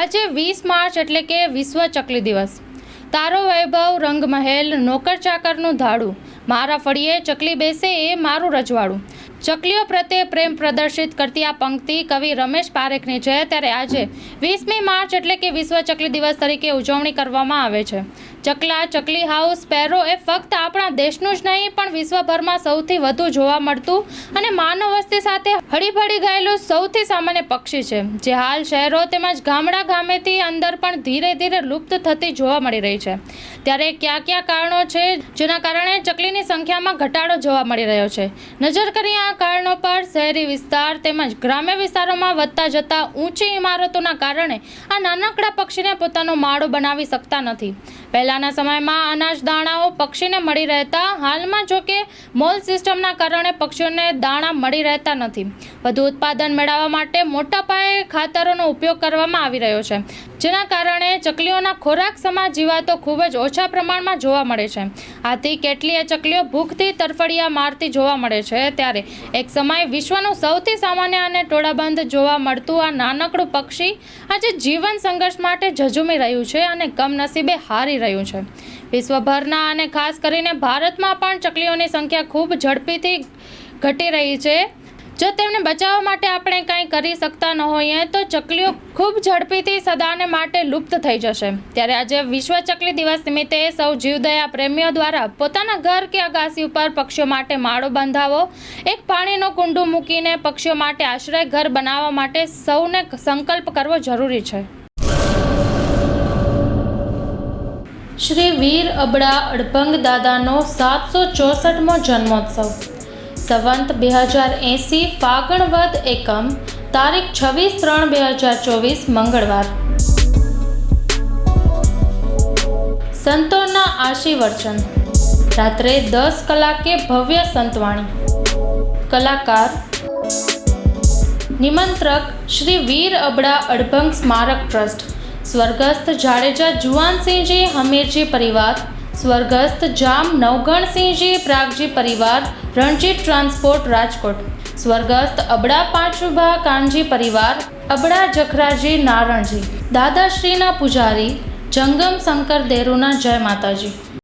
આજે 20 માર્ચ એટલે કે વિશ્વ ચકલી દિવસ। તારો વૈભવ રંગમહેલ નોકર ચાકરનું ધાડું, મારા ફળીએ ચકલી બેસે એ મારું રજવાડું। ચકલીઓ પ્રત્યે પ્રેમ પ્રદર્શિત કરતી આ પંક્તિ કવિ રમેશ પારેખની છે। ત્યારે આજે 20મી માર્ચ એટલે કે વિશ્વ ચકલી દિવસ તરીકે ઉજવણી કરવામાં આવે છે। ચકલા, ચકલી હાઉસ, સ્પેરો એ ફક્ત આપણા દેશનું જ નહીં પણ વિશ્વભરમાં સૌથી વધુ જોવા મળતું અને માનવ વસ્તી સાથે હળીભળી ગયેલું સૌથી સામાન્ય પક્ષી છે, જે હાલ શહેરો તેમજ ગામેથી અંદર પણ ધીરે ધીરે લુપ્ત થતી જોવા મળી રહી છે। ત્યારે કયા કારણો છે જેના કારણે ચકલીની સંખ્યામાં ઘટાડો જોવા મળી રહ્યો છે? નજર કરીએ આ કારણો પર। શહેરી વિસ્તાર તેમજ ગ્રામ્ય વિસ્તારોમાં વધતા જતા ઊંચી ઇમારતોના કારણે આ નાનકડા પક્ષીને પોતાનો માળો બનાવી શકતા નથી। પહેલાના સમયમાં અનાજ દાણાઓ પક્ષીને મળી રહેતા, હાલમાં જો કે મોલ સિસ્ટમના કારણે પક્ષીઓને દાણા મળી રહેતા નથી। વધુ ઉત્પાદન મેળવવા માટે મોટા પાયે ખાતરોનો ઉપયોગ કરવામાં આવી રહ્યો છે, જેના કારણે ચકલીઓના ખોરાક સમા જીવાતો ખૂબ જ ઓછા પ્રમાણમાં જોવા મળે છે। આથી કેટલીય ચકલીઓ ભૂખથી તરફડિયા મારતી જોવા મળે છે। ત્યારે એક સમય વિશ્વનું સૌથી સામાન્ય અને ટોળાબંધ જોવા મળતું આ નાનકડું પક્ષી આજે જીવન સંઘર્ષ માટે ઝઝૂમી રહ્યું છે અને કમનસીબે હારી રહ્યું છે। વિશ્વભરના અને ખાસ કરીને ભારતમાં પણ ચકલીઓની સંખ્યા ખૂબ ઝડપીથી ઘટી રહી છે। જો તેમને બચાવવા માટે આપણે કંઈ કરી શકતા ન હોઈએ તો ચકલીઓ ખૂબ ઝડપીથી સદાને માટે લુપ્ત થઈ જશે। ત્યારે આજે વિશ્વ ચકલી દિવસ નિમિત્તે સૌ જીવદયા પ્રેમીઓ દ્વારા પોતાના ઘર કે અગાસી ઉપર પક્ષીઓ માટે માળો બંધાવો, એક પાણીનો કુંડું મૂકીને પક્ષીઓ માટે આશ્રય ઘર બનાવવા માટે સૌને સંકલ્પ કરવો જરૂરી છે। શ્રી વીર અબડા અડભંગ દાદાનો 764મો જન્મોત્સવ સંવંત 2080 ફાગણ વદ એકમ, તારીખ 26/3/2024 મંગળવાર। સંતોના આશીર્વચન। રાત્રે 10 કલાકે ભવ્ય સંતવાણી। કલાકાર નિમંત્રક શ્રી વીર અબડા અડભંગ સ્મારક ટ્રસ્ટ, સ્વર્ગસ્થ જાડેજા જુવાનસિંહજી હમીરજી પરિવાર, સ્વર્ગસ્થ જામ નવગણસિંહજી પ્રાગજી પરિવાર, રણજીત ટ્રાન્સપોર્ટ રાજકોટ, સ્વર્ગસ્થ અબડા પાંચુભા કાનજી પરિવાર, અબડા જખરાજી નારણજી, દાદાશ્રીના પૂજારી, જંગમ શંકર દેરુના જય માતાજી।